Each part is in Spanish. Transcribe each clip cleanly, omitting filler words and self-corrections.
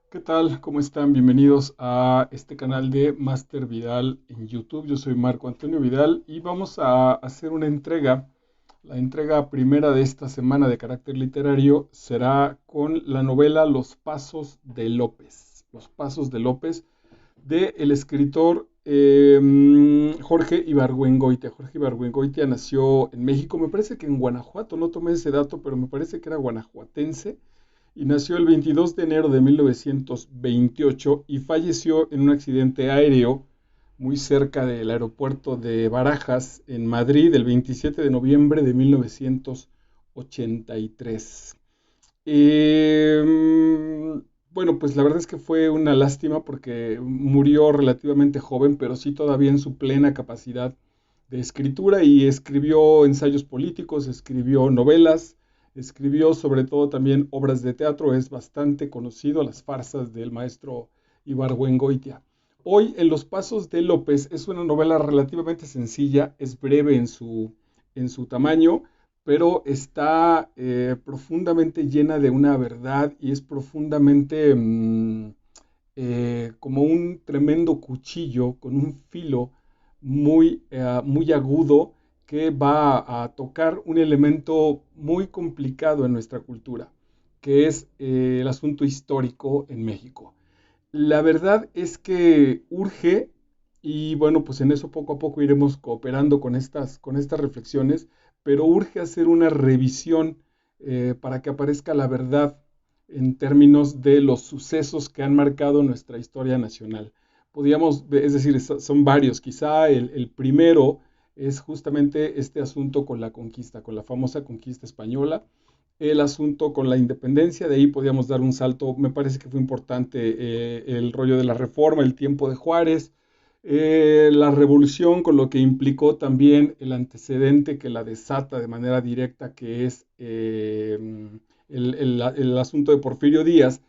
¿Qué tal? ¿Cómo están? Bienvenidos a este canal de Master Vidal en YouTube. Yo soy Marco Antonio Vidal y vamos a hacer una entrega. La entrega primera de esta semana de carácter literario será con la novela Los Pasos de López. Los Pasos de López del escritor Jorge Ibargüengoitia. Jorge Ibargüengoitia nació en México, me parece que en Guanajuato, no tomé ese dato, pero me parece que era guanajuatense y nació el 22 de enero de 1928 y falleció en un accidente aéreo muy cerca del aeropuerto de Barajas, en Madrid, el 27 de noviembre de 1983. Bueno, pues la verdad es que fue una lástima porque murió relativamente joven, pero sí todavía en su plena capacidad de escritura y escribió ensayos políticos, escribió novelas, escribió sobre todo también obras de teatro, es bastante conocido, las farsas del maestro Ibargüengoitia. Hoy en Los Pasos de López es una novela relativamente sencilla, es breve en su tamaño, pero está profundamente llena de una verdad y es profundamente como un tremendo cuchillo con un filo muy agudo que va a tocar un elemento muy complicado en nuestra cultura, que es el asunto histórico en México. La verdad es que urge, y bueno, pues en eso poco a poco iremos cooperando con estas reflexiones, pero urge hacer una revisión para que aparezca la verdad en términos de los sucesos que han marcado nuestra historia nacional. Podríamos, es decir, son varios, quizá el primero es justamente este asunto con la conquista, con la famosa conquista española, el asunto con la independencia, de ahí podíamos dar un salto, me parece que fue importante el rollo de la reforma, el tiempo de Juárez, la revolución con lo que implicó también el antecedente que la desata de manera directa, que es el asunto de Porfirio Díaz,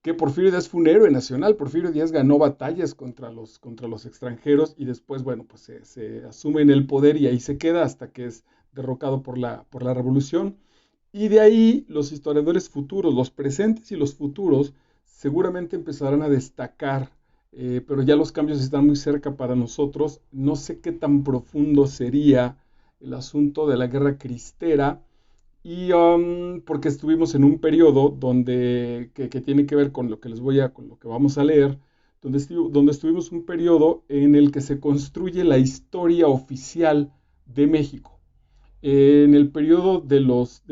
que Porfirio Díaz fue un héroe nacional. Porfirio Díaz ganó batallas contra los extranjeros y después, bueno, pues se asume en el poder y ahí se queda hasta que es derrocado por la revolución. Y de ahí los historiadores futuros, los presentes y los futuros, seguramente empezarán a destacar, pero ya los cambios están muy cerca para nosotros. No sé qué tan profundo sería el asunto de la guerra cristera, y porque estuvimos en un periodo que tiene que ver con lo que con lo que vamos a leer, donde estuvimos un periodo en el que se construye la historia oficial de México. En el periodo de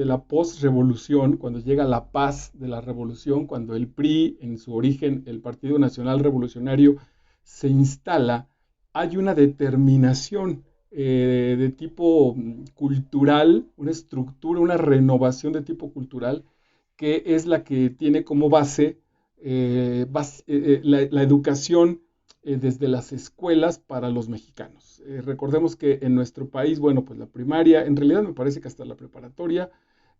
la postrevolución, cuando llega la paz de la revolución, cuando el PRI, en su origen, el Partido Nacional Revolucionario, se instala, hay una determinación de tipo cultural, una estructura, una renovación de tipo cultural, que es la que tiene como base la educación desde las escuelas para los mexicanos. Recordemos que en nuestro país, bueno, pues la primaria, en realidad me parece que hasta la preparatoria,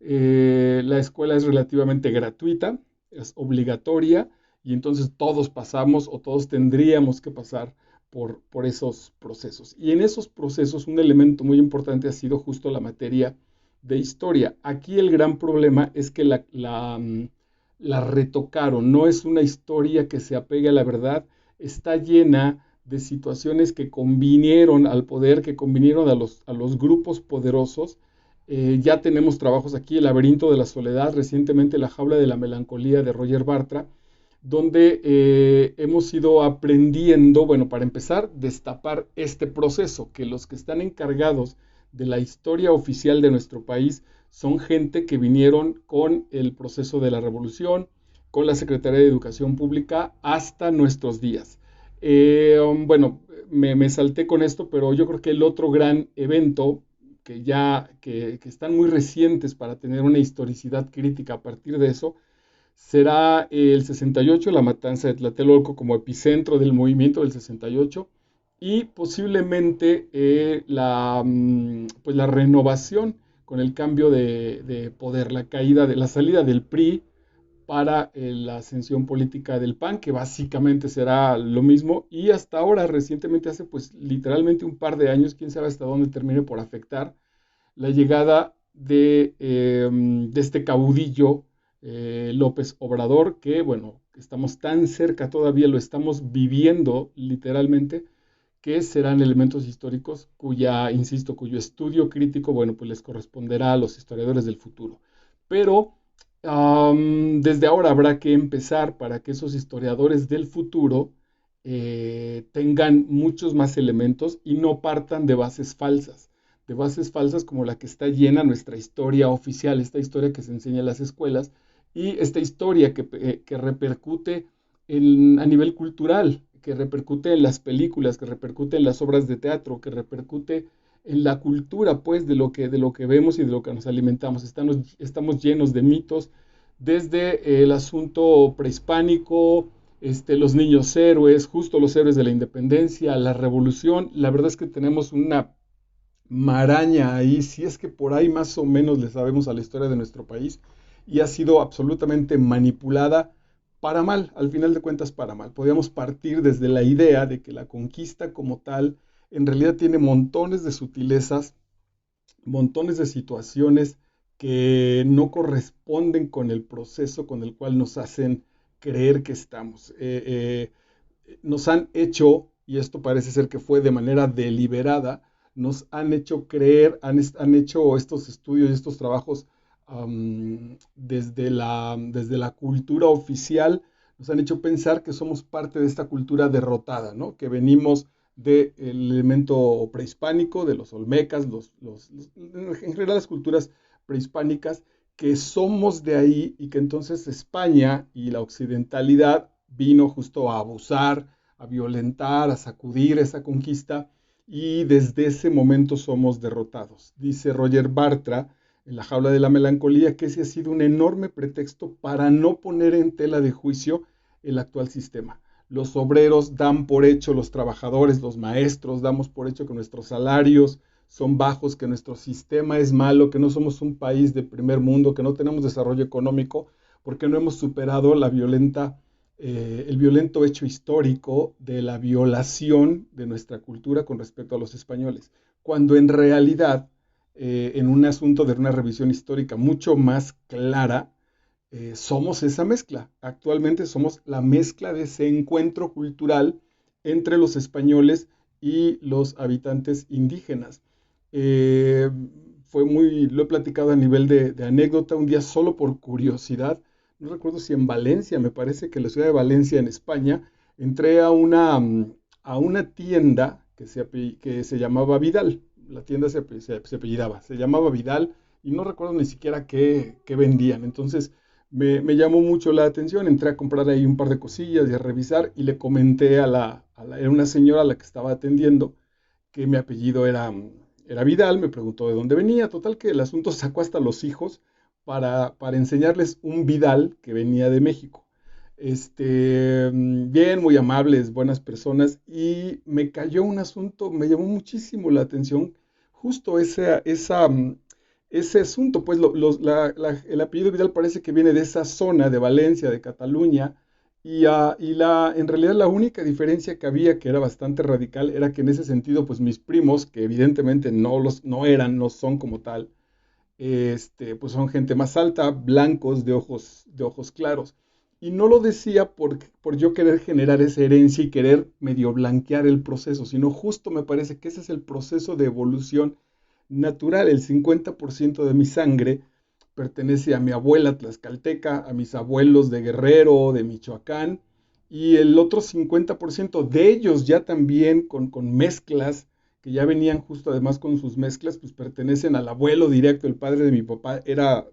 la escuela es relativamente gratuita, es obligatoria, y entonces todos pasamos o todos tendríamos que pasar por esos procesos. Y en esos procesos un elemento muy importante ha sido justo la materia de historia. Aquí el gran problema es que la retocaron, no es una historia que se apegue a la verdad, está llena de situaciones que convinieron al poder, que convinieron a los grupos poderosos. Ya tenemos trabajos aquí, El laberinto de la soledad, recientemente La jaula de la melancolía de Roger Bartra, donde hemos ido aprendiendo, bueno, para empezar, destapar este proceso, que los que están encargados de la historia oficial de nuestro país son gente que vinieron con el proceso de la revolución, con la Secretaría de Educación Pública hasta nuestros días. Bueno, me salté con esto, pero yo creo que el otro gran evento que están muy recientes para tener una historicidad crítica a partir de eso, será el 68, la matanza de Tlatelolco como epicentro del movimiento del 68, y posiblemente pues la renovación con el cambio de poder, la salida del PRI para la ascensión política del PAN, que básicamente será lo mismo, y hasta ahora, recientemente, hace pues literalmente un par de años, quién sabe hasta dónde termine por afectar, la llegada de este caudillo López Obrador, que bueno, estamos tan cerca todavía, lo estamos viviendo literalmente, que serán elementos históricos insisto, cuyo estudio crítico, bueno, pues les corresponderá a los historiadores del futuro. Pero desde ahora habrá que empezar para que esos historiadores del futuro tengan muchos más elementos y no partan de bases falsas como la que está llena nuestra historia oficial, esta historia que se enseña en las escuelas y esta historia que repercute a nivel cultural, que repercute en las películas, que repercute en las obras de teatro, que repercute en la cultura, pues, de lo que vemos y de lo que nos alimentamos. Estamos llenos de mitos, desde el asunto prehispánico, los niños héroes, justo los héroes de la independencia, la revolución. La verdad es que tenemos una maraña ahí, si es que por ahí más o menos le sabemos a la historia de nuestro país, y ha sido absolutamente manipulada para mal, al final de cuentas para mal. Podríamos partir desde la idea de que la conquista como tal en realidad tiene montones de sutilezas, montones de situaciones que no corresponden con el proceso con el cual nos hacen creer que estamos. Nos han hecho, y esto parece ser que fue de manera deliberada, nos han hecho creer, han hecho estos estudios y estos trabajos desde la cultura oficial, nos han hecho pensar que somos parte de esta cultura derrotada, ¿no? Que venimos del elemento prehispánico, de los olmecas, en general las culturas prehispánicas, que somos de ahí y que entonces España y la occidentalidad vino justo a abusar, a violentar, a sacudir esa conquista y desde ese momento somos derrotados. Dice Roger Bartra en La jaula de la melancolía que ese ha sido un enorme pretexto para no poner en tela de juicio el actual sistema. Los obreros dan por hecho, los trabajadores, los maestros, damos por hecho que nuestros salarios son bajos, que nuestro sistema es malo, que no somos un país de primer mundo, que no tenemos desarrollo económico, porque no hemos superado el violento hecho histórico de la violación de nuestra cultura con respecto a los españoles, cuando en realidad, en un asunto de una revisión histórica mucho más clara, somos esa mezcla. Actualmente somos la mezcla de ese encuentro cultural entre los españoles y los habitantes indígenas. Eh, lo he platicado a nivel de anécdota, un día solo por curiosidad, no recuerdo si en Valencia, me parece que en la ciudad de Valencia, en España, entré a una tienda que se llamaba Vidal. La tienda se apellidaba, se llamaba Vidal y no recuerdo ni siquiera qué vendían. Entonces me llamó mucho la atención, entré a comprar ahí un par de cosillas y a revisar y le comenté era una señora a la que estaba atendiendo que mi apellido era Vidal, me preguntó de dónde venía, total que el asunto sacó hasta los hijos para enseñarles un Vidal que venía de México. Bien, muy amables, buenas personas, y me cayó un asunto, me llamó muchísimo la atención, justo ese asunto, pues el apellido Vidal parece que viene de esa zona de Valencia, de Cataluña, en realidad la única diferencia que había, que era bastante radical, era que en ese sentido, pues mis primos, que evidentemente no son como tal, pues son gente más alta, blancos, de ojos claros. Y no lo decía por yo querer generar esa herencia y querer medio blanquear el proceso, sino justo me parece que ese es el proceso de evolución natural. El 50% de mi sangre pertenece a mi abuela tlaxcalteca, a mis abuelos de Guerrero, de Michoacán, y el otro 50% de ellos ya también con mezclas, que ya venían justo además con sus mezclas, pues pertenecen al abuelo directo, el padre de mi papá era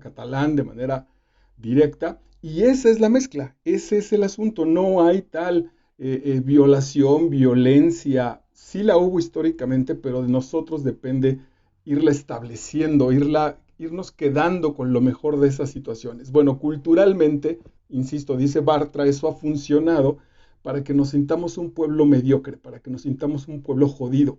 catalán de manera directa, y esa es la mezcla, ese es el asunto, no hay tal violación, violencia, sí la hubo históricamente, pero de nosotros depende irla estableciendo, irnos quedando con lo mejor de esas situaciones. Bueno, culturalmente, insisto, dice Bartra, eso ha funcionado para que nos sintamos un pueblo mediocre, para que nos sintamos un pueblo jodido.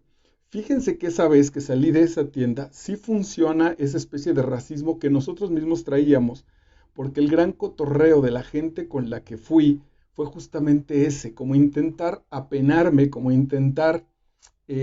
Fíjense que esa vez que salí de esa tienda, sí funciona esa especie de racismo que nosotros mismos traíamos, porque el gran cotorreo de la gente con la que fui fue justamente ese, como intentar apenarme, como intentar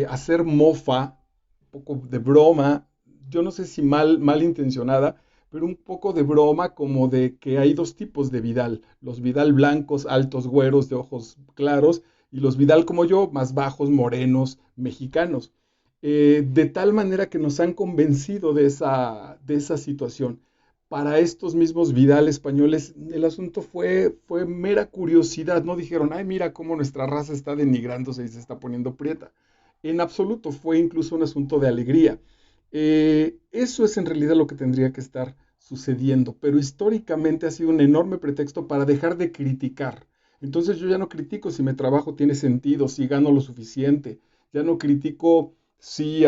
hacer mofa, un poco de broma, yo no sé si mal intencionada, pero un poco de broma como de que hay dos tipos de Vidal, los Vidal blancos, altos, güeros, de ojos claros, y los Vidal como yo, más bajos, morenos, mexicanos. De tal manera que nos han convencido de esa situación. Para estos mismos Vidal españoles, el asunto fue mera curiosidad. No dijeron, ay, mira cómo nuestra raza está denigrándose y se está poniendo prieta. En absoluto, fue incluso un asunto de alegría. Eso es en realidad lo que tendría que estar sucediendo, pero históricamente ha sido un enorme pretexto para dejar de criticar. Entonces yo ya no critico si mi trabajo tiene sentido, si gano lo suficiente, ya no critico si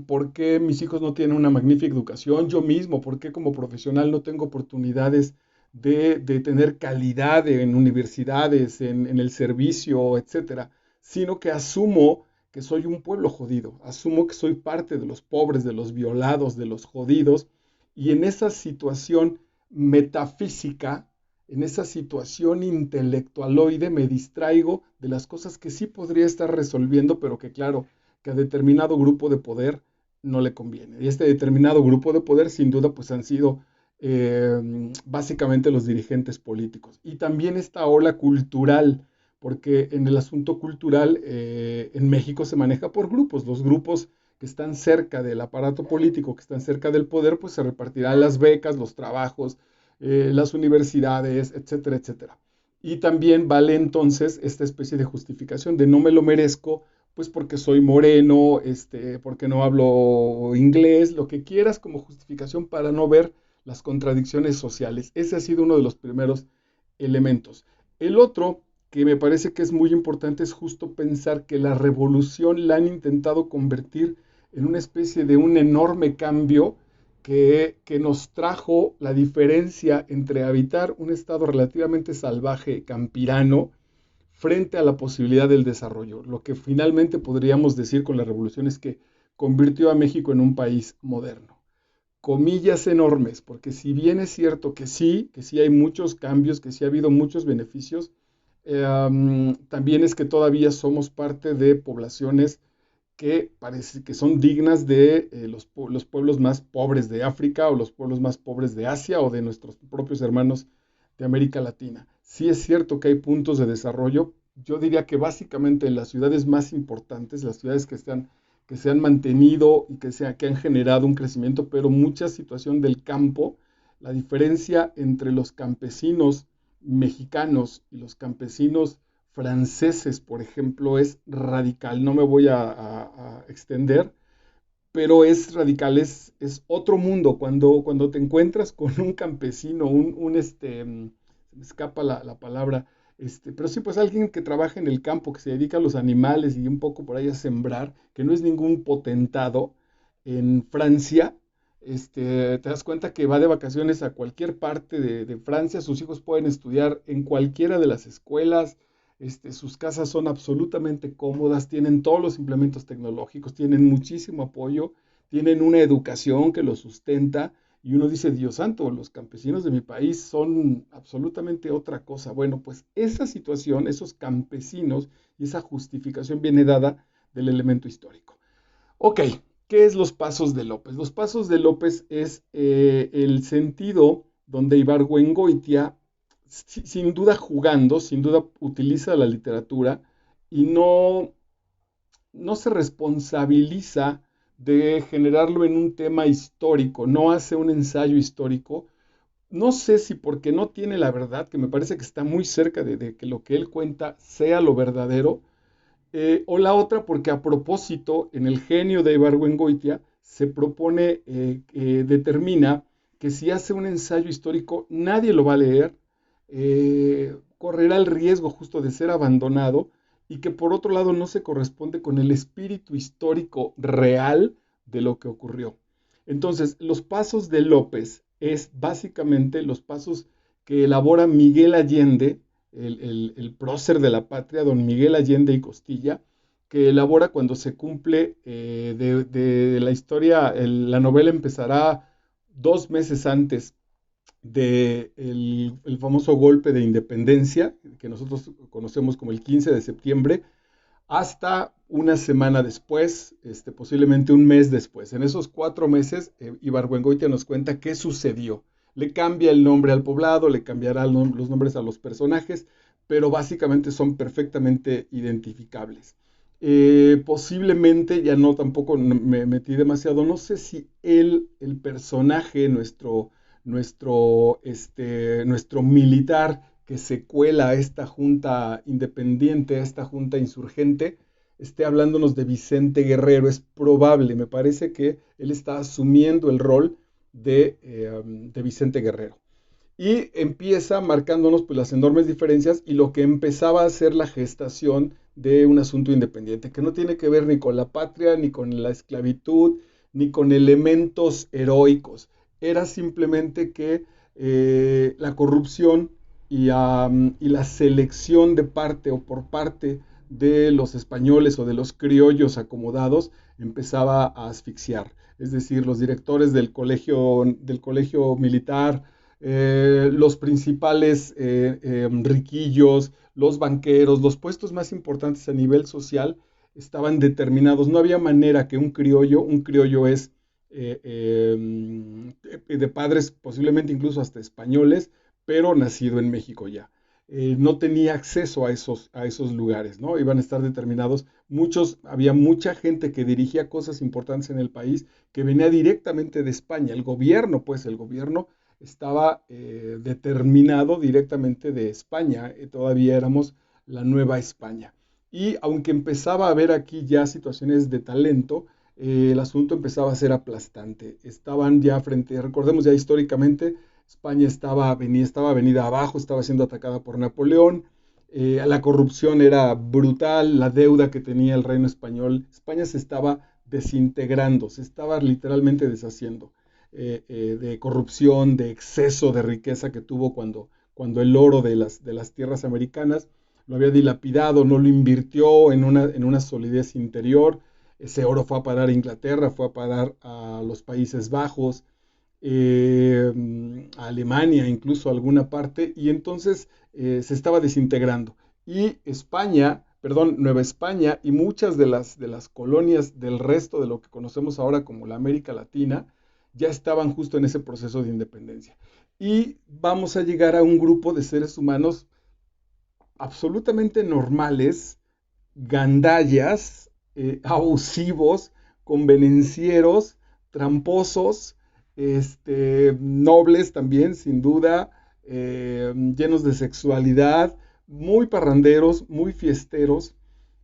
por qué mis hijos no tienen una magnífica educación, yo mismo, por qué como profesional no tengo oportunidades de tener calidad en universidades, en el servicio, etcétera, sino que asumo que soy un pueblo jodido, asumo que soy parte de los pobres, de los violados, de los jodidos, y en esa situación metafísica, en esa situación intelectualoide, me distraigo de las cosas que sí podría estar resolviendo, pero que claro, que a determinado grupo de poder no le conviene. Y este determinado grupo de poder, sin duda, pues han sido básicamente los dirigentes políticos. Y también esta ola cultural, porque en el asunto cultural en México se maneja por grupos. Los grupos que están cerca del aparato político, que están cerca del poder, pues se repartirán las becas, los trabajos, las universidades, etcétera, etcétera. Y también vale entonces esta especie de justificación de no me lo merezco, pues porque soy moreno, porque no hablo inglés, lo que quieras como justificación para no ver las contradicciones sociales. Ese ha sido uno de los primeros elementos. El otro que me parece que es muy importante es justo pensar que la revolución la han intentado convertir en una especie de un enorme cambio que nos trajo la diferencia entre habitar un estado relativamente salvaje, campirano, frente a la posibilidad del desarrollo. Lo que finalmente podríamos decir con la revolución es que convirtió a México en un país moderno. Comillas enormes, porque si bien es cierto que sí hay muchos cambios, que sí ha habido muchos beneficios, también es que todavía somos parte de poblaciones que parece que son dignas de los pueblos más pobres de África o los pueblos más pobres de Asia o de nuestros propios hermanos de América Latina. Sí es cierto que hay puntos de desarrollo, yo diría que básicamente en las ciudades más importantes, las ciudades que se han mantenido y que han generado un crecimiento, pero mucha situación del campo, la diferencia entre los campesinos mexicanos y los campesinos franceses, por ejemplo, es radical. No me voy a extender, pero es radical, es otro mundo. Cuando te encuentras con un campesino, se me escapa la palabra, pero sí, pues alguien que trabaja en el campo, que se dedica a los animales y un poco por ahí a sembrar, que no es ningún potentado en Francia, te das cuenta que va de vacaciones a cualquier parte de Francia, sus hijos pueden estudiar en cualquiera de las escuelas, sus casas son absolutamente cómodas, tienen todos los implementos tecnológicos, tienen muchísimo apoyo, tienen una educación que los sustenta y uno dice, Dios santo, los campesinos de mi país son absolutamente otra cosa. Bueno, pues esa situación, esos campesinos y esa justificación viene dada del elemento histórico. Ok, ¿qué es los pasos de López? Los pasos de López es el sentido donde Ibargüengoitia, sin duda jugando, sin duda utiliza la literatura y no se responsabiliza de generarlo en un tema histórico, no hace un ensayo histórico. No sé si porque no tiene la verdad, que me parece que está muy cerca de que lo que él cuenta sea lo verdadero, o la otra, porque a propósito, en el genio de Ibargüengoitia se propone, determina que si hace un ensayo histórico, nadie lo va a leer, correrá el riesgo justo de ser abandonado y que por otro lado no se corresponde con el espíritu histórico real de lo que ocurrió. Entonces, los pasos de López es básicamente los pasos que elabora Miguel Allende, el prócer de la patria, don Miguel Allende y Costilla, que elabora cuando se cumple de la historia, la novela empezará 2 meses antes del famoso golpe de independencia, que nosotros conocemos como el 15 de septiembre, hasta una semana después, posiblemente un mes después. En esos 4 meses, Ibargüengoitia nos cuenta qué sucedió. Le cambia el nombre al poblado, le cambiará los nombres a los personajes, pero básicamente son perfectamente identificables. Posiblemente, ya no tampoco me metí demasiado, no sé si el personaje, nuestro militar que se cuela a esta junta independiente, a esta junta insurgente, esté hablándonos de Vicente Guerrero. Es probable, me parece que él está asumiendo el rol de Vicente Guerrero. Y empieza marcándonos pues, las enormes diferencias y lo que empezaba a ser la gestación de un asunto independiente, que no tiene que ver ni con la patria, ni con la esclavitud, ni con elementos heroicos. Era simplemente que la corrupción y la selección de parte o por parte de los españoles o de los criollos acomodados empezaba a asfixiar. Es decir, los directores del colegio militar, los principales riquillos, los banqueros, los puestos más importantes a nivel social estaban determinados. No había manera que un criollo es de padres posiblemente incluso hasta españoles, pero nacido en México ya. No tenía acceso a esos lugares, ¿no? Iban a estar determinados. Había mucha gente que dirigía cosas importantes en el país que venía directamente de España. El gobierno estaba determinado directamente de España. Todavía éramos la Nueva España. Y aunque empezaba a haber aquí ya situaciones de talento, el asunto empezaba a ser aplastante. Estaban ya recordemos ya históricamente, España estaba venida abajo, estaba siendo atacada por Napoleón, la corrupción era brutal, la deuda que tenía el reino español, España se estaba desintegrando, se estaba literalmente deshaciendo de corrupción, de exceso de riqueza que tuvo cuando el oro de las tierras americanas lo había dilapidado, no lo invirtió en una solidez interior. Ese oro fue a parar a Inglaterra, fue a parar a los Países Bajos, a Alemania, incluso a alguna parte, y entonces se estaba desintegrando. Y Nueva España y muchas de las colonias del resto de lo que conocemos ahora como la América Latina, ya estaban justo en ese proceso de independencia. Y vamos a llegar a un grupo de seres humanos absolutamente normales, gandallas, abusivos, convenencieros, tramposos, nobles también, sin duda, llenos de sexualidad, muy parranderos, muy fiesteros,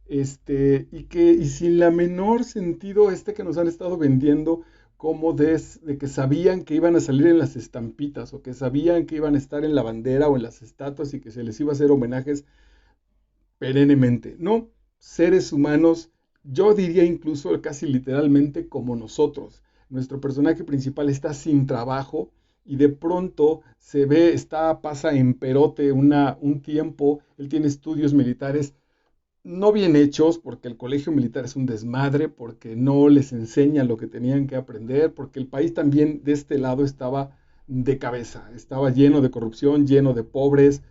y sin la menor sentido que nos han estado vendiendo como de que sabían que iban a salir en las estampitas o que sabían que iban a estar en la bandera o en las estatuas y que se les iba a hacer homenajes perennemente. No, seres humanos, yo diría incluso casi literalmente como nosotros. Nuestro personaje principal está sin trabajo y de pronto pasa en Perote un tiempo, él tiene estudios militares no bien hechos, porque el colegio militar es un desmadre, porque no les enseña lo que tenían que aprender, porque el país también de este lado estaba de cabeza, estaba lleno de corrupción, lleno de pobres,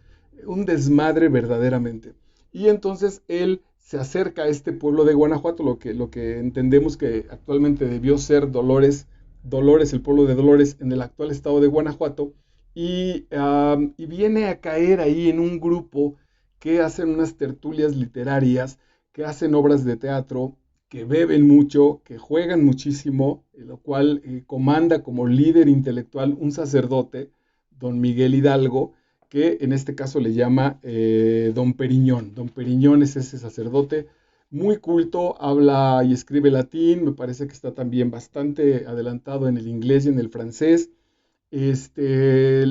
un desmadre verdaderamente. Y entonces él se acerca a este pueblo de Guanajuato, lo que entendemos que actualmente debió ser Dolores, el pueblo de Dolores en el actual estado de Guanajuato, y viene a caer ahí en un grupo que hacen unas tertulias literarias, que hacen obras de teatro, que beben mucho, que juegan muchísimo, lo cual comanda como líder intelectual un sacerdote, don Miguel Hidalgo, que en este caso le llama don Periñón. Don Periñón es ese sacerdote muy culto, habla y escribe latín, me parece que está también bastante adelantado en el inglés y en el francés. Está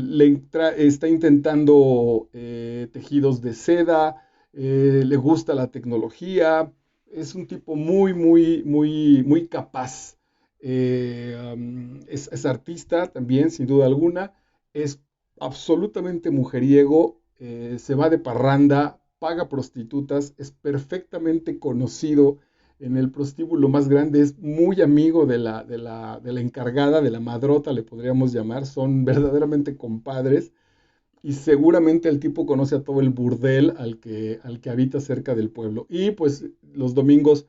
intentando tejidos de seda, le gusta la tecnología, es un tipo muy, muy, muy, muy capaz. Es artista también, sin duda alguna, es absolutamente mujeriego, se va de parranda, paga prostitutas, es perfectamente conocido en el prostíbulo más grande, es muy amigo de la encargada, de la madrota, le podríamos llamar, son verdaderamente compadres. y seguramente el tipo conoce a todo el burdel al que habita cerca del pueblo. Y pues los domingos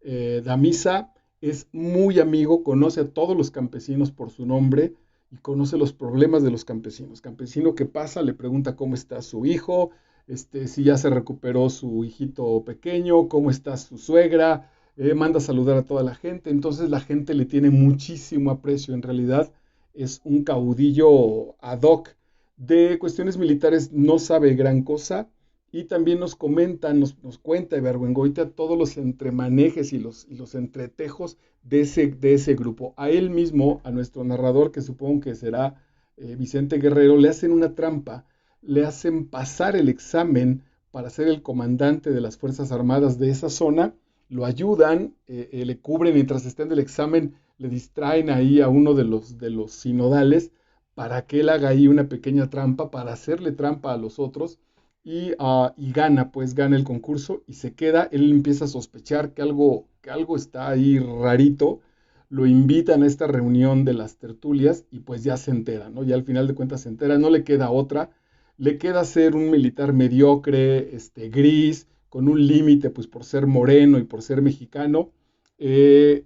da misa, es muy amigo, conoce a todos los campesinos por su nombre y conoce los problemas de los campesinos. Campesino que pasa le pregunta cómo está su hijo, si ya se recuperó su hijito pequeño, cómo está su suegra, manda a saludar a toda la gente. Entonces la gente le tiene muchísimo aprecio. En realidad es un caudillo ad hoc. De cuestiones militares no sabe gran cosa, y también nos comenta, nos cuenta Ibargüengoitia todos los entremanejes y los entretejos de ese grupo. A él mismo, a nuestro narrador, que supongo que será Vicente Guerrero, le hacen una trampa, le hacen pasar el examen para ser el comandante de las Fuerzas Armadas de esa zona, lo ayudan, le cubren mientras está en el examen, le distraen ahí a uno de los sinodales para que él haga ahí una pequeña trampa, para hacerle trampa a los otros y gana, pues gana el concurso y se queda. Él empieza a sospechar que algo está ahí rarito, lo invitan a esta reunión de las tertulias y pues ya se entera, ¿no? Ya al final de cuentas se entera, no le queda otra, le queda ser un militar mediocre, gris, con un límite pues por ser moreno y por ser mexicano, que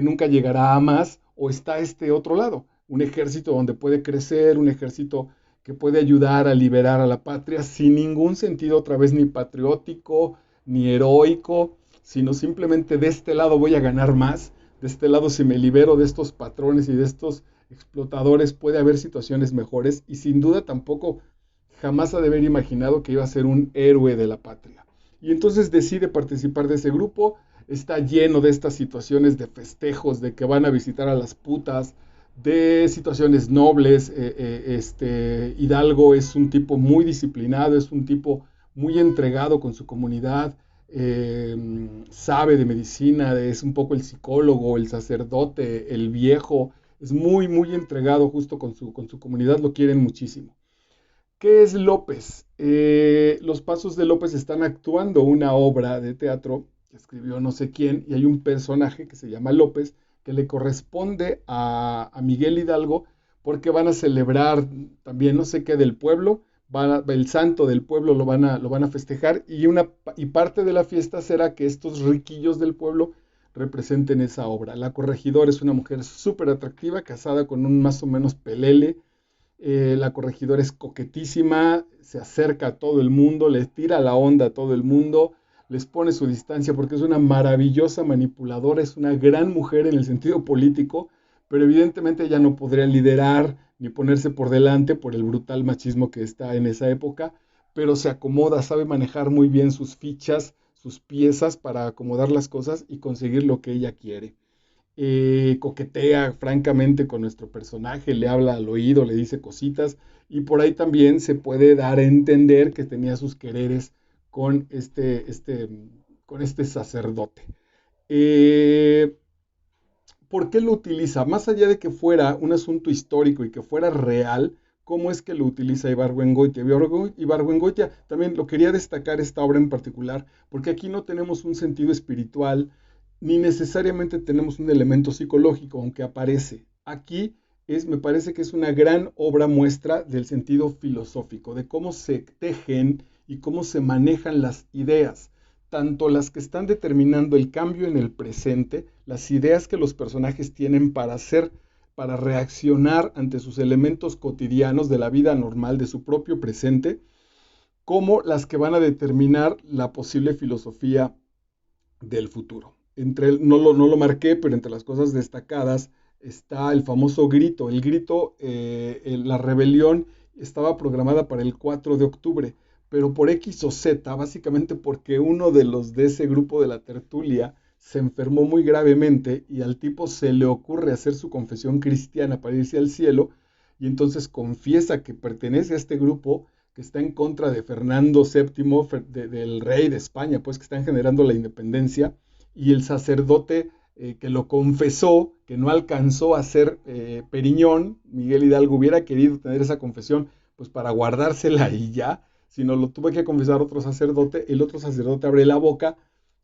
nunca llegará a más, o está este otro lado, un ejército donde puede crecer, un ejército que puede ayudar a liberar a la patria sin ningún sentido, otra vez, ni patriótico, ni heroico, sino simplemente de este lado voy a ganar más, de este lado si me libero de estos patrones y de estos explotadores puede haber situaciones mejores, y sin duda tampoco jamás ha de haber imaginado que iba a ser un héroe de la patria. Y entonces decide participar de ese grupo, está lleno de estas situaciones de festejos, de que van a visitar a las putas, de situaciones nobles. Hidalgo es un tipo muy disciplinado, es un tipo muy entregado con su comunidad, sabe de medicina, es un poco el psicólogo, el sacerdote, el viejo, es muy, muy entregado justo con su comunidad, lo quieren muchísimo. ¿Qué es López? Los Pasos de López están actuando una obra de teatro que escribió no sé quién, y hay un personaje que se llama López que le corresponde a Miguel Hidalgo, porque van a celebrar también no sé qué del pueblo, el santo del pueblo lo van a festejar, y parte de la fiesta será que estos riquillos del pueblo representen esa obra. La corregidora es una mujer súper atractiva, casada con un más o menos pelele. La corregidora es coquetísima, se acerca a todo el mundo, les tira la onda a todo el mundo, les pone su distancia porque es una maravillosa manipuladora, es una gran mujer en el sentido político, pero evidentemente ella no podría liderar ni ponerse por delante por el brutal machismo que está en esa época, pero se acomoda, sabe manejar muy bien sus fichas, sus piezas para acomodar las cosas y conseguir lo que ella quiere. Coquetea francamente con nuestro personaje, le habla al oído, le dice cositas, y por ahí también se puede dar a entender que tenía sus quereres con con este sacerdote. Eh, ¿Por qué lo utiliza? Más allá de que fuera un asunto histórico y que fuera real, ¿cómo es que lo utiliza Ibargüengoitia? Ibargüengoitia también lo quería destacar esta obra en particular, porque aquí no tenemos un sentido espiritual, ni necesariamente tenemos un elemento psicológico, aunque aparece. Aquí me parece que es una gran obra muestra del sentido filosófico, de cómo se tejen y cómo se manejan las ideas, tanto las que están determinando el cambio en el presente, las ideas que los personajes tienen para hacer, para reaccionar ante sus elementos cotidianos de la vida normal de su propio presente, como las que van a determinar la posible filosofía del futuro. No lo marqué, pero entre las cosas destacadas está el famoso grito. El grito, la rebelión estaba programada para el 4 de octubre, pero por X o Z, básicamente porque uno de los de ese grupo de la tertulia se enfermó muy gravemente y al tipo se le ocurre hacer su confesión cristiana para irse al cielo, y entonces confiesa que pertenece a este grupo que está en contra de Fernando VII, del rey de España, pues que están generando la independencia, y el sacerdote que lo confesó, que no alcanzó a ser Periñón, Miguel Hidalgo hubiera querido tener esa confesión pues para guardársela y ya, sino lo tuvo que confesar otro sacerdote, el otro sacerdote abre la boca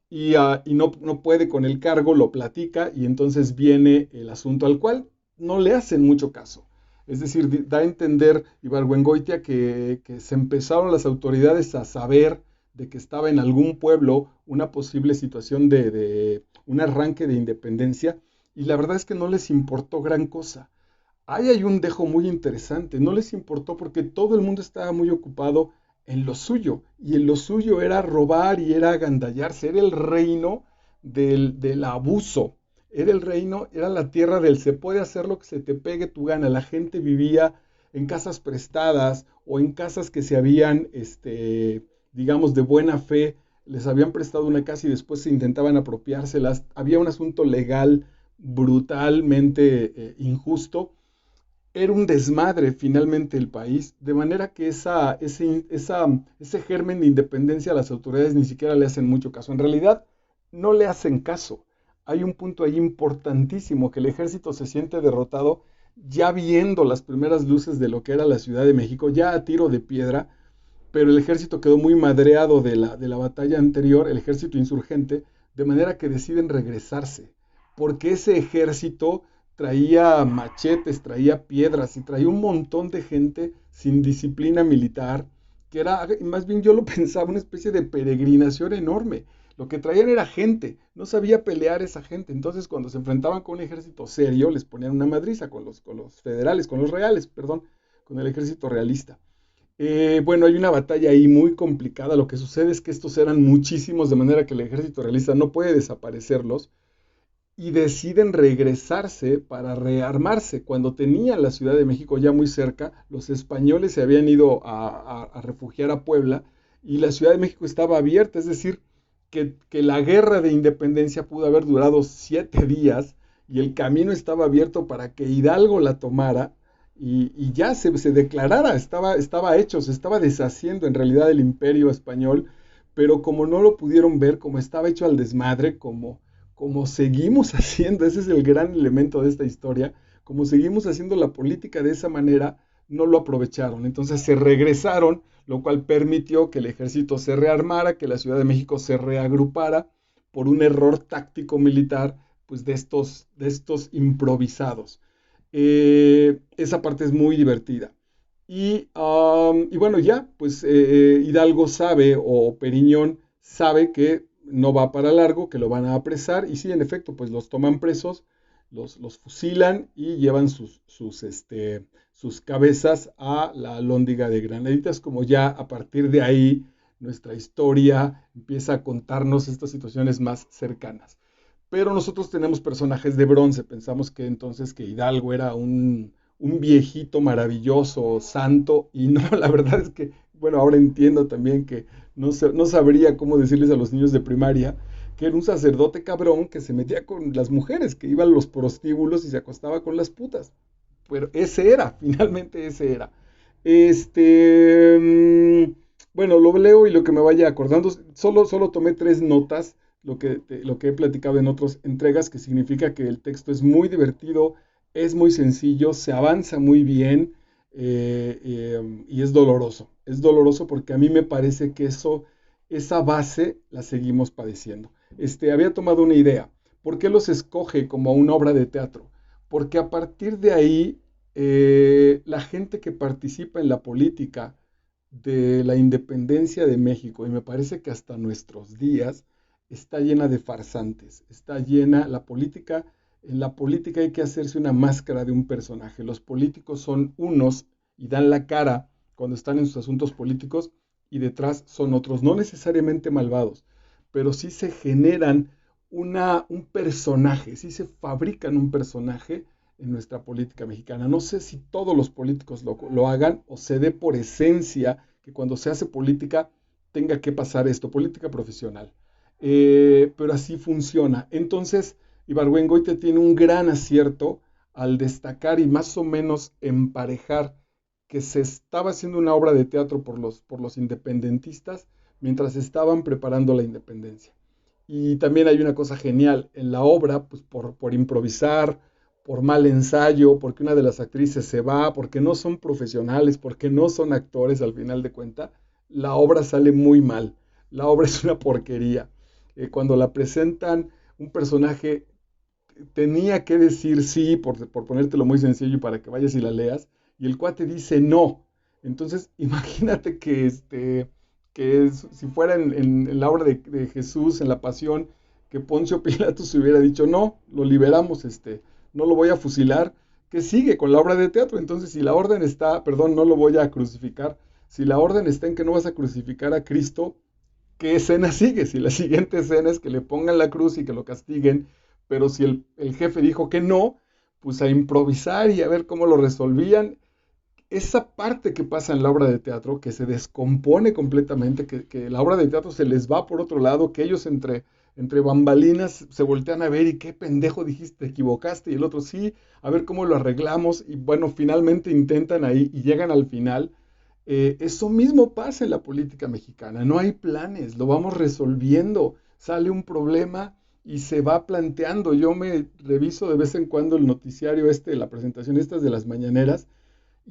y no puede con el cargo, lo platica, y entonces viene el asunto al cual no le hacen mucho caso. Es decir, da a entender Ibargüengoitia que se empezaron las autoridades a saber de que estaba en algún pueblo una posible situación de un arranque de independencia, y la verdad es que no les importó gran cosa. Ahí hay un dejo muy interesante, no les importó porque todo el mundo estaba muy ocupado en lo suyo, y en lo suyo era robar y era agandallarse, era el reino del abuso, era el reino, era la tierra del se puede hacer lo que se te pegue tu gana. La gente vivía en casas prestadas o en casas que se habían, digamos, de buena fe, les habían prestado una casa y después se intentaban apropiárselas. Había un asunto legal brutalmente injusto. Era un desmadre finalmente el país, de manera que ese germen de independencia a las autoridades ni siquiera le hacen mucho caso. En realidad, no le hacen caso. Hay un punto ahí importantísimo, que el ejército se siente derrotado ya viendo las primeras luces de lo que era la Ciudad de México, ya a tiro de piedra, pero el ejército quedó muy madreado de la batalla anterior, el ejército insurgente, de manera que deciden regresarse, porque ese ejército traía machetes, traía piedras y traía un montón de gente sin disciplina militar, que era, más bien yo lo pensaba, una especie de peregrinación enorme. Lo que traían era gente, no sabía pelear esa gente. Entonces, cuando se enfrentaban con un ejército serio, les ponían una madriza con los federales, con los reales, perdón, con el ejército realista. Bueno, hay una batalla ahí muy complicada. Lo que sucede es que estos eran muchísimos, de manera que el ejército realista no puede desaparecerlos y deciden regresarse para rearmarse. Cuando tenían la Ciudad de México ya muy cerca, los españoles se habían ido a refugiar a Puebla y la Ciudad de México estaba abierta, es decir, que la guerra de independencia pudo haber durado 7 días y el camino estaba abierto para que Hidalgo la tomara y ya se declarara, estaba hecho, se estaba deshaciendo en realidad el imperio español, pero como no lo pudieron ver, como estaba hecho al desmadre, como seguimos haciendo, ese es el gran elemento de esta historia, como seguimos haciendo la política de esa manera, no lo aprovecharon. Entonces se regresaron, lo cual permitió que el ejército se rearmara, que la Ciudad de México se reagrupara por un error táctico militar, pues de estos improvisados. Esa parte es muy divertida. Y bueno, ya, pues Hidalgo sabe, o Periñón sabe que no va para largo, que lo van a apresar, y sí, en efecto, pues los toman presos, los fusilan y llevan sus cabezas a la Alhóndiga de Granaditas, como ya a partir de ahí nuestra historia empieza a contarnos estas situaciones más cercanas. Pero nosotros tenemos personajes de bronce, pensamos que entonces que Hidalgo era un viejito maravilloso, santo, y no, la verdad es que, bueno, ahora entiendo también que no sabría cómo decirles a los niños de primaria que era un sacerdote cabrón que se metía con las mujeres, que iba a los prostíbulos y se acostaba con las putas. Pero ese era, finalmente ese era. Bueno, lo leo y lo que me vaya acordando, solo tomé 3 notas, lo que he platicado en otras entregas, que significa que el texto es muy divertido, es muy sencillo, se avanza muy bien, y es doloroso. Es doloroso porque a mí me parece que esa base la seguimos padeciendo. Había tomado una idea. ¿Por qué los escoge como una obra de teatro? Porque a partir de ahí, la gente que participa en la política de la independencia de México, y me parece que hasta nuestros días, está llena de farsantes, está llena en la política hay que hacerse una máscara de un personaje. Los políticos son unos y dan la cara cuando están en sus asuntos políticos y detrás son otros, no necesariamente malvados, pero sí se generan un personaje, sí se fabrican un personaje en nuestra política mexicana. No sé si todos los políticos lo hagan o se dé por esencia que cuando se hace política tenga que pasar esto, política profesional. Pero así funciona. Entonces, Ibargüengoitia tiene un gran acierto al destacar y más o menos emparejar que se estaba haciendo una obra de teatro por los independentistas mientras estaban preparando la independencia. Y también hay una cosa genial en la obra, pues por improvisar, por mal ensayo, porque una de las actrices se va, porque no son profesionales, porque no son actores al final de cuentas, la obra sale muy mal. La obra es una porquería. Cuando la presentan, un personaje tenía que decir sí, por ponértelo muy sencillo y para que vayas y la leas, y el cuate dice no. Entonces, imagínate si fuera en la obra de Jesús, en la pasión, que Poncio Pilato se hubiera dicho, no, lo liberamos, no lo voy a fusilar, ¿qué sigue con la obra de teatro? Entonces, si la orden está, perdón, no lo voy a crucificar, si la orden está en que no vas a crucificar a Cristo, ¿qué escena sigue? Si la siguiente escena es que le pongan la cruz y que lo castiguen, pero si el jefe dijo que no, pues a improvisar y a ver cómo lo resolvían. Esa parte que pasa en la obra de teatro, que se descompone completamente, que la obra de teatro se les va por otro lado, que ellos entre bambalinas se voltean a ver y qué pendejo dijiste, te equivocaste, y el otro sí, a ver cómo lo arreglamos, y bueno, finalmente intentan ahí y llegan al final. Eso mismo pasa en la política mexicana, no hay planes, lo vamos resolviendo, sale un problema y se va planteando. Yo me reviso de vez en cuando el noticiario la presentación estas de las mañaneras,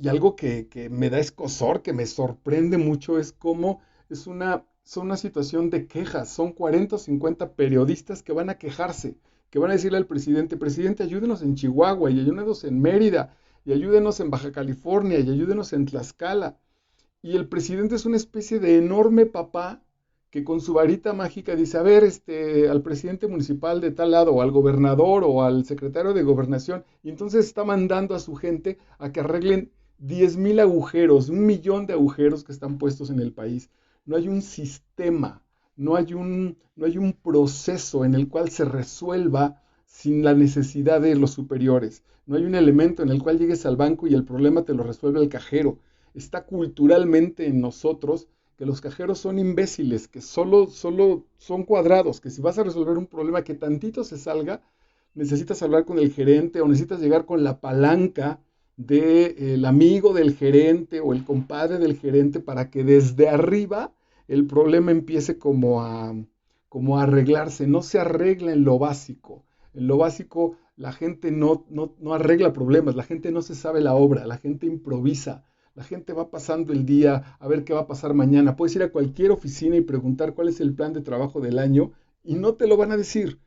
y algo que me da escozor, que me sorprende mucho, es cómo son una situación de quejas. Son 40 o 50 periodistas que van a quejarse, que van a decirle al presidente, presidente, ayúdenos en Chihuahua, y ayúdenos en Mérida, y ayúdenos en Baja California, y ayúdenos en Tlaxcala. Y el presidente es una especie de enorme papá que con su varita mágica dice, a ver, al presidente municipal de tal lado, o al gobernador, o al secretario de gobernación, y entonces está mandando a su gente a que arreglen 10,000 agujeros, 1,000,000 de agujeros que están puestos en el país. No hay un sistema, no hay un proceso en el cual se resuelva sin la necesidad de los superiores. No hay un elemento en el cual llegues al banco y el problema te lo resuelve el cajero. Está culturalmente en nosotros que los cajeros son imbéciles, que solo son cuadrados, que si vas a resolver un problema que tantito se salga, necesitas hablar con el gerente o necesitas llegar con la palanca del amigo del gerente o el compadre del gerente para que desde arriba el problema empiece como a arreglarse. No se arregla en lo básico. En lo básico la gente no arregla problemas, la gente no se sabe la obra, la gente improvisa. La gente va pasando el día a ver qué va a pasar mañana. Puedes ir a cualquier oficina y preguntar cuál es el plan de trabajo del año y no te lo van a decir.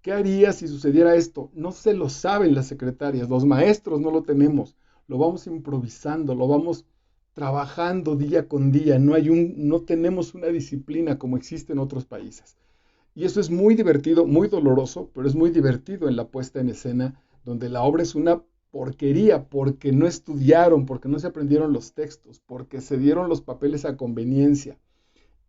¿Qué harías si sucediera esto? No se lo saben las secretarias, los maestros no lo tenemos. Lo vamos improvisando, lo vamos trabajando día con día. No tenemos una disciplina como existe en otros países. Y eso es muy divertido, muy doloroso, pero es muy divertido en la puesta en escena, donde la obra es una porquería, porque no estudiaron, porque no se aprendieron los textos, porque se dieron los papeles a conveniencia.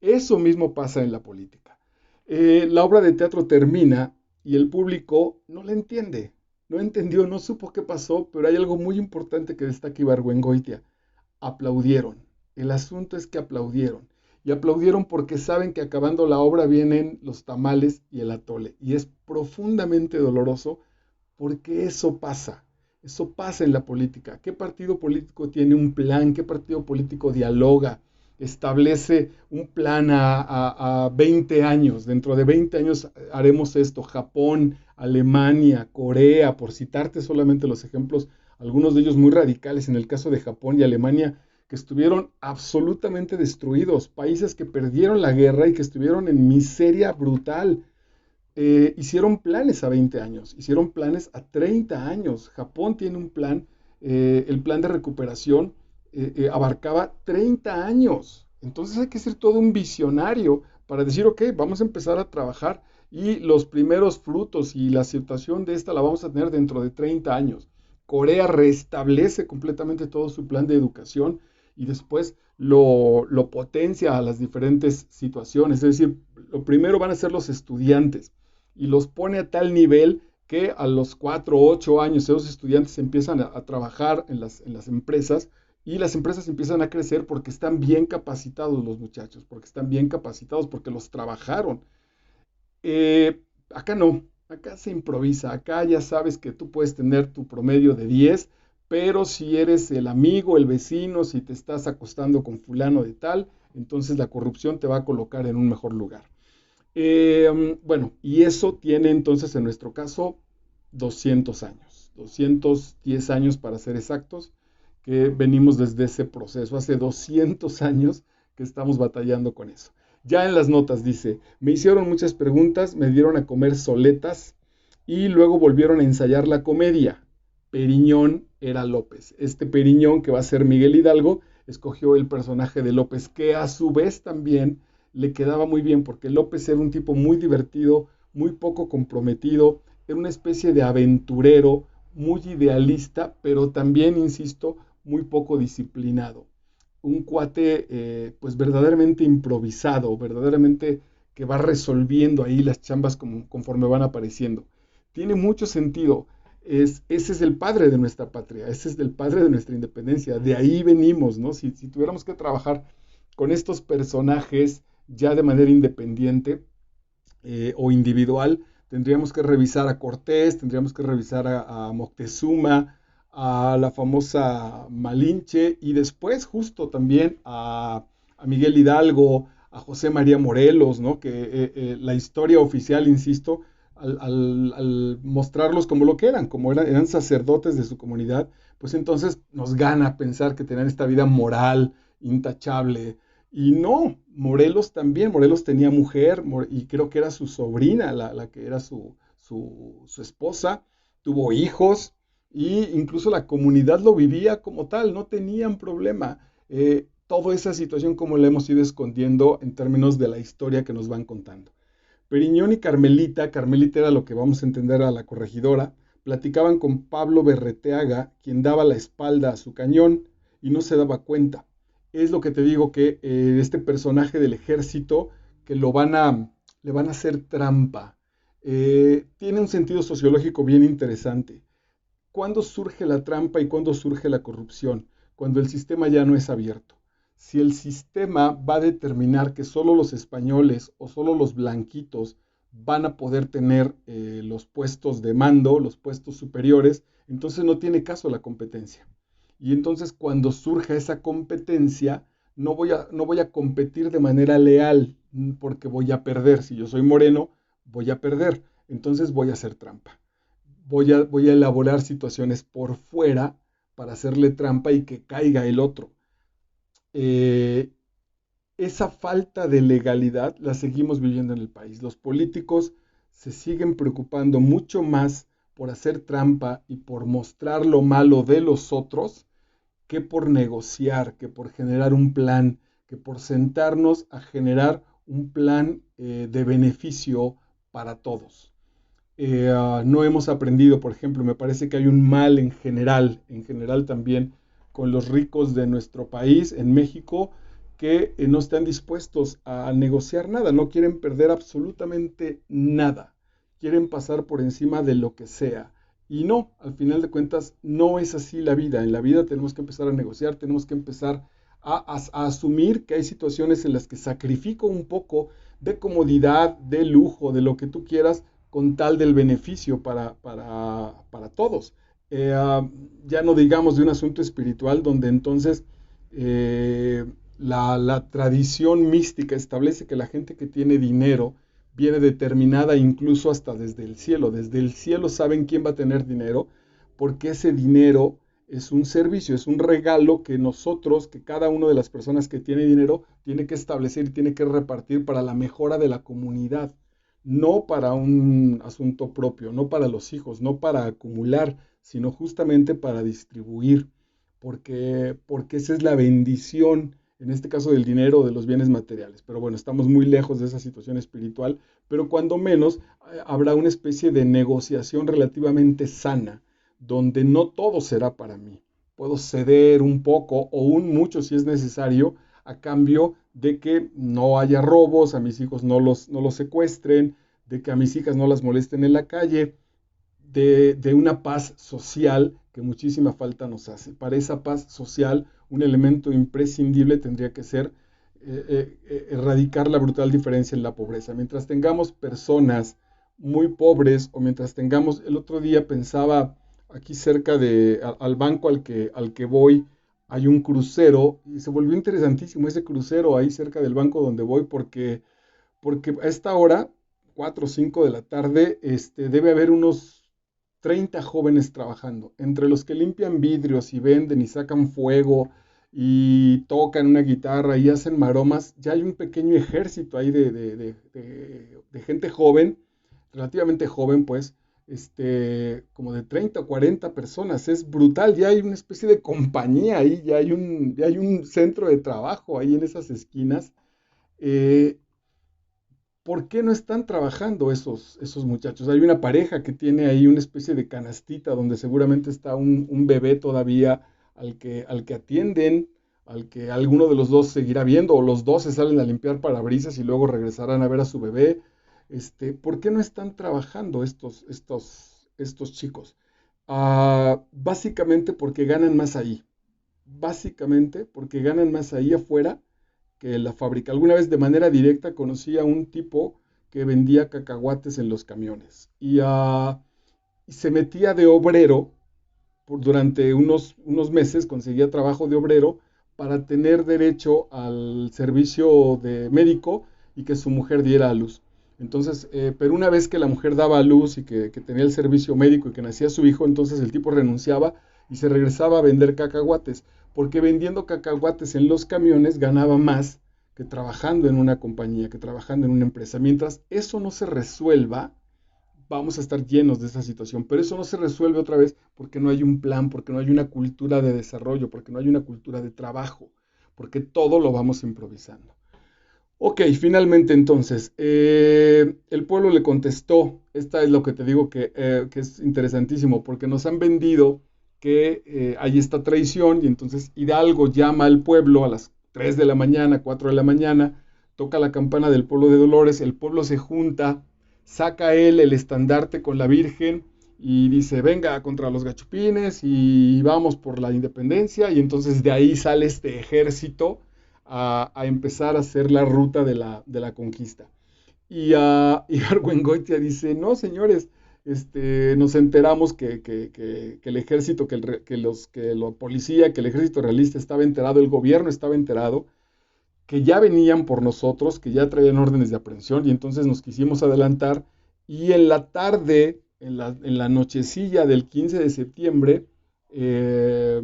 Eso mismo pasa en la política. La obra de teatro termina y el público no la entiende, no entendió, no supo qué pasó, pero hay algo muy importante que destaca Ibargüengoitia. Aplaudieron. El asunto es que aplaudieron. Y aplaudieron porque saben que acabando la obra vienen los tamales y el atole. Y es profundamente doloroso porque eso pasa. Eso pasa en la política. ¿Qué partido político tiene un plan? ¿Qué partido político dialoga? Establece un plan a 20 años. Dentro de 20 años haremos esto. Japón, Alemania, Corea, por citarte solamente los ejemplos, algunos de ellos muy radicales en el caso de Japón y Alemania, que estuvieron absolutamente destruidos, países que perdieron la guerra y que estuvieron en miseria brutal. Hicieron planes a 20 años, hicieron planes a 30 años. Japón tiene un plan, el plan de recuperación abarcaba 30 años. Entonces hay que ser todo un visionario para decir, ok, vamos a empezar a trabajar y los primeros frutos y la situación de esta la vamos a tener dentro de 30 años. Corea restablece completamente todo su plan de educación y después lo potencia a las diferentes situaciones. Es decir, lo primero van a ser los estudiantes y los pone a tal nivel que a los 4 o 8 años esos estudiantes empiezan a trabajar en las empresas y las empresas empiezan a crecer porque están bien capacitados los muchachos, porque están bien capacitados, porque los trabajaron. Acá no, acá se improvisa, acá ya sabes que tú puedes tener tu promedio de 10, pero si eres el amigo, el vecino, si te estás acostando con fulano de tal, entonces la corrupción te va a colocar en un mejor lugar. Bueno, y eso tiene entonces en nuestro caso 200 años, 210 años para ser exactos, que venimos desde ese proceso, hace 200 años que estamos batallando con eso. Ya en las notas dice, me hicieron muchas preguntas, me dieron a comer soletas y luego volvieron a ensayar la comedia. Periñón era López. Este Periñón, que va a ser Miguel Hidalgo, escogió el personaje de López, que a su vez también le quedaba muy bien, porque López era un tipo muy divertido, muy poco comprometido, era una especie de aventurero, muy idealista, pero también, insisto, muy poco disciplinado. Un cuate pues verdaderamente improvisado, verdaderamente que va resolviendo ahí las chambas conforme van apareciendo. Tiene mucho sentido. Ese es el padre de nuestra patria, ese es el padre de nuestra independencia, de ahí venimos, ¿no? Si tuviéramos que trabajar con estos personajes ya de manera independiente o individual, tendríamos que revisar a Cortés, tendríamos que revisar a Moctezuma, a la famosa Malinche y después justo también a Miguel Hidalgo, a José María Morelos, ¿no? Que la historia oficial, insisto, al mostrarlos como lo que eran, como eran sacerdotes de su comunidad, pues entonces nos gana pensar que tenían esta vida moral, intachable, y no, Morelos también, Morelos tenía mujer y creo que era su sobrina, la que era su esposa, tuvo hijos y incluso la comunidad lo vivía como tal, no tenían problema. Toda esa situación como la hemos ido escondiendo en términos de la historia que nos van contando. Periñón y Carmelita, Carmelita era lo que vamos a entender a la corregidora, platicaban con Pablo Berreteaga, quien daba la espalda a su cañón y no se daba cuenta. Es lo que te digo que este personaje del ejército que le van a hacer trampa. Tiene un sentido sociológico bien interesante. ¿Cuándo surge la trampa y cuándo surge la corrupción? Cuando el sistema ya no es abierto. Si el sistema va a determinar que solo los españoles o solo los blanquitos van a poder tener los puestos de mando, los puestos superiores, entonces no tiene caso la competencia. Y entonces cuando surja esa competencia, no voy a competir de manera leal porque voy a perder. Si yo soy moreno, voy a perder. Entonces voy a hacer trampa. Voy a elaborar situaciones por fuera para hacerle trampa y que caiga el otro. Eh, esa falta de legalidad la seguimos viviendo en el país. Los políticos se siguen preocupando mucho más por hacer trampa y por mostrar lo malo de los otros que por negociar, que por generar un plan, que por sentarnos a generar un plan de beneficio para todos. No hemos aprendido, por ejemplo, me parece que hay un mal en general también con los ricos de nuestro país, en México, que no están dispuestos a negociar nada, no quieren perder absolutamente nada, quieren pasar por encima de lo que sea. Y no, al final de cuentas, no es así la vida. En la vida tenemos que empezar a negociar, tenemos que empezar a asumir que hay situaciones en las que sacrifico un poco de comodidad, de lujo, de lo que tú quieras, con tal del beneficio para todos. Ya no digamos de un asunto espiritual donde entonces la tradición mística establece que la gente que tiene dinero viene determinada incluso hasta desde el cielo. Desde el cielo saben quién va a tener dinero porque ese dinero es un servicio, es un regalo que nosotros, que cada una de las personas que tiene dinero, tiene que establecer y tiene que repartir para la mejora de la comunidad, no para un asunto propio, no para los hijos, no para acumular, sino justamente para distribuir, porque esa es la bendición, en este caso del dinero o de los bienes materiales. Pero bueno, estamos muy lejos de esa situación espiritual, pero cuando menos habrá una especie de negociación relativamente sana, donde no todo será para mí. Puedo ceder un poco o un mucho si es necesario a cambio de que no haya robos, a mis hijos no los secuestren, de que a mis hijas no las molesten en la calle, de una paz social que muchísima falta nos hace. Para esa paz social, un elemento imprescindible tendría que ser erradicar la brutal diferencia en la pobreza. Mientras tengamos personas muy pobres o mientras tengamos, el otro día pensaba aquí cerca al banco al que voy, hay un crucero y se volvió interesantísimo ese crucero ahí cerca del banco donde voy porque a esta hora, 4 o 5 de la tarde, debe haber unos 30 jóvenes trabajando, entre los que limpian vidrios y venden y sacan fuego y tocan una guitarra y hacen maromas. Ya hay un pequeño ejército ahí de gente joven, relativamente joven pues, como de 30 o 40 personas. Es brutal, ya hay una especie de compañía ahí, ya hay un centro de trabajo ahí en esas esquinas. Eh, ¿Por qué no están trabajando esos muchachos? Hay una pareja que tiene ahí una especie de canastita donde seguramente está un bebé todavía al que atienden, al que alguno de los dos seguirá viendo, o los dos se salen a limpiar parabrisas y luego regresarán a ver a su bebé. ¿Por qué no están trabajando estos chicos? Básicamente porque ganan más ahí. Básicamente porque ganan más ahí afuera que la fábrica. Alguna vez de manera directa conocí a un tipo que vendía cacahuates en los camiones y se metía de obrero durante unos meses, conseguía trabajo de obrero para tener derecho al servicio de médico y que su mujer diera a luz. Entonces, pero una vez que la mujer daba a luz y que tenía el servicio médico y que nacía su hijo, entonces el tipo renunciaba y se regresaba a vender cacahuates, porque vendiendo cacahuates en los camiones ganaba más que trabajando en una compañía, que trabajando en una empresa. Mientras eso no se resuelva, vamos a estar llenos de esa situación, pero eso no se resuelve otra vez porque no hay un plan, porque no hay una cultura de desarrollo, porque no hay una cultura de trabajo, porque todo lo vamos improvisando. Ok, finalmente entonces, el pueblo le contestó, esta es lo que te digo que es interesantísimo, porque nos han vendido que hay esta traición y entonces Hidalgo llama al pueblo a las 3 de la mañana, 4 de la mañana, toca la campana del pueblo de Dolores, el pueblo se junta, saca él el estandarte con la Virgen y dice, venga contra los gachupines y vamos por la independencia y entonces de ahí sale este ejército a empezar a hacer la ruta de la conquista. Y Argüengoitia dice, no, señores, nos enteramos que el ejército, que la policía, que el ejército realista estaba enterado, el gobierno estaba enterado, que ya venían por nosotros, que ya traían órdenes de aprehensión, y entonces nos quisimos adelantar, y en la tarde, en la nochecilla del 15 de septiembre, eh,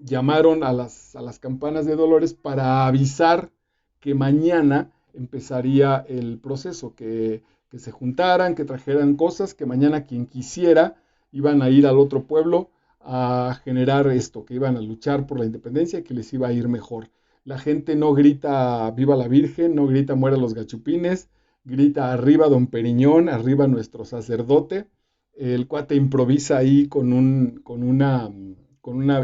llamaron a las campanas de Dolores para avisar que mañana empezaría el proceso, que se juntaran, que trajeran cosas, que mañana quien quisiera iban a ir al otro pueblo a generar esto, que iban a luchar por la independencia y que les iba a ir mejor. La gente no grita viva la Virgen, no grita muera los gachupines, grita arriba Don Periñón, arriba nuestro sacerdote. El cuate improvisa ahí con una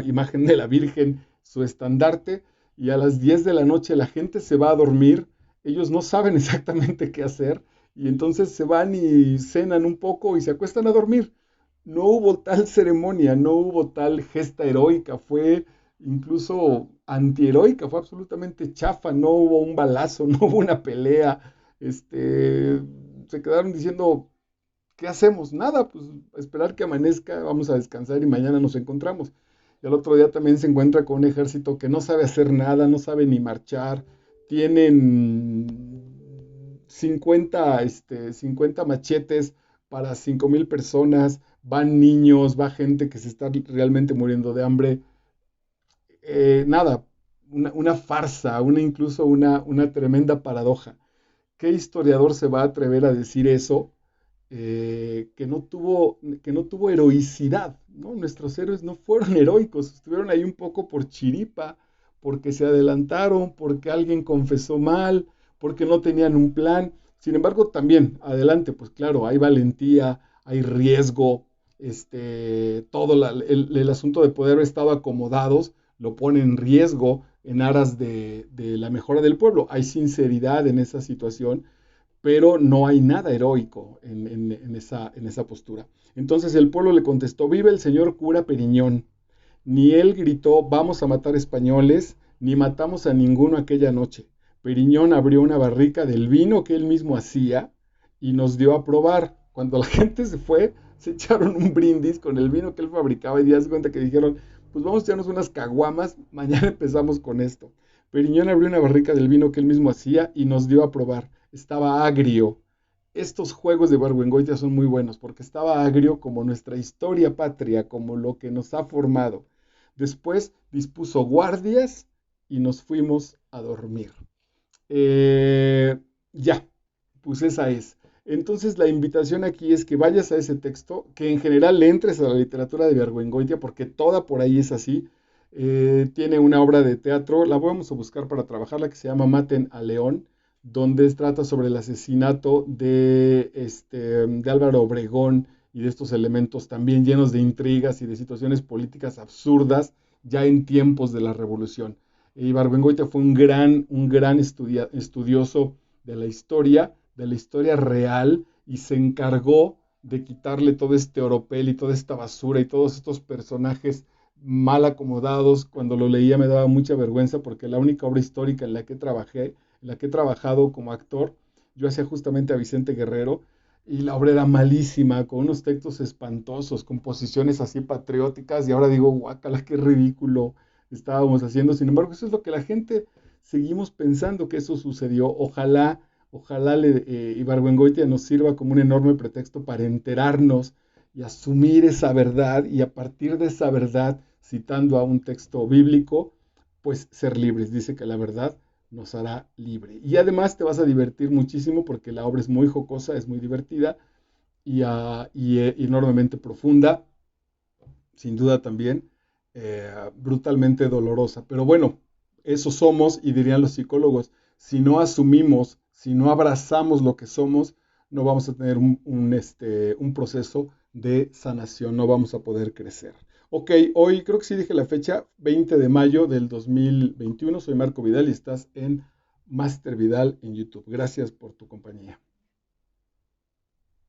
imagen de la Virgen, su estandarte, y a las 10 de la noche la gente se va a dormir, ellos no saben exactamente qué hacer, y entonces se van y cenan un poco y se acuestan a dormir. No hubo tal ceremonia, no hubo tal gesta heroica, fue incluso antiheroica, fue absolutamente chafa, no hubo un balazo, no hubo una pelea, se quedaron diciendo, ¿qué hacemos? Nada, pues esperar que amanezca, vamos a descansar y mañana nos encontramos. Y al otro día también se encuentra con un ejército que no sabe hacer nada, no sabe ni marchar, tienen 50 machetes para 5,000 personas, van niños, va gente que se está realmente muriendo de hambre, nada, una farsa, incluso una tremenda paradoja. ¿Qué historiador se va a atrever a decir eso? Que no tuvo heroicidad, ¿no? Nuestros héroes no fueron heroicos, estuvieron ahí un poco por chiripa, porque se adelantaron, porque alguien confesó mal, porque no tenían un plan. Sin embargo, también, adelante, pues claro, hay valentía, hay riesgo, todo el asunto de poder haber estado acomodados lo pone en riesgo en aras de la mejora del pueblo. Hay sinceridad en esa situación, pero no hay nada heroico en esa postura. Entonces el pueblo le contestó, vive el señor cura Periñón. Ni él gritó, vamos a matar españoles, ni matamos a ninguno aquella noche. Periñón abrió una barrica del vino que él mismo hacía y nos dio a probar. Cuando la gente se fue, se echaron un brindis con el vino que él fabricaba y ya se cuenta que dijeron, pues vamos a echarnos unas caguamas, mañana empezamos con esto. Periñón abrió una barrica del vino que él mismo hacía y nos dio a probar. Estaba agrio. Estos juegos de Ibargüengoitia son muy buenos porque estaba agrio como nuestra historia patria, como lo que nos ha formado. Después dispuso guardias y nos fuimos a dormir. Ya, pues esa es. Entonces la invitación aquí es que vayas a ese texto, que en general le entres a la literatura de Ibargüengoitia, porque toda por ahí es así. Tiene una obra de teatro, la vamos a buscar para trabajarla, que se llama Maten a León, donde trata sobre el asesinato de Álvaro Obregón y de estos elementos también llenos de intrigas y de situaciones políticas absurdas ya en tiempos de la revolución. Ibargüengoitia fue un gran estudioso de la historia real, y se encargó de quitarle todo este oropel y toda esta basura y todos estos personajes mal acomodados. Cuando lo leía me daba mucha vergüenza porque la única obra histórica en la que trabajé, en la que he trabajado como actor, yo hacía justamente a Vicente Guerrero, y la obra era malísima, con unos textos espantosos, con posiciones así patrióticas, y ahora digo, guácala, qué ridículo estábamos haciendo. Sin embargo, eso es lo que la gente seguimos pensando que eso sucedió. Ojalá Ibargüengoitia nos sirva como un enorme pretexto para enterarnos y asumir esa verdad, y a partir de esa verdad, citando a un texto bíblico, pues ser libres. Dice que la verdad nos hará libre. Y además te vas a divertir muchísimo porque la obra es muy jocosa, es muy divertida y enormemente profunda, sin duda también brutalmente dolorosa. Pero bueno, eso somos, y dirían los psicólogos, si no asumimos, si no abrazamos lo que somos, no vamos a tener un proceso de sanación, no vamos a poder crecer. Ok, hoy creo que sí dije la fecha, 20 de mayo del 2021. Soy Marco Vidal y estás en Master Vidal en YouTube. Gracias por tu compañía.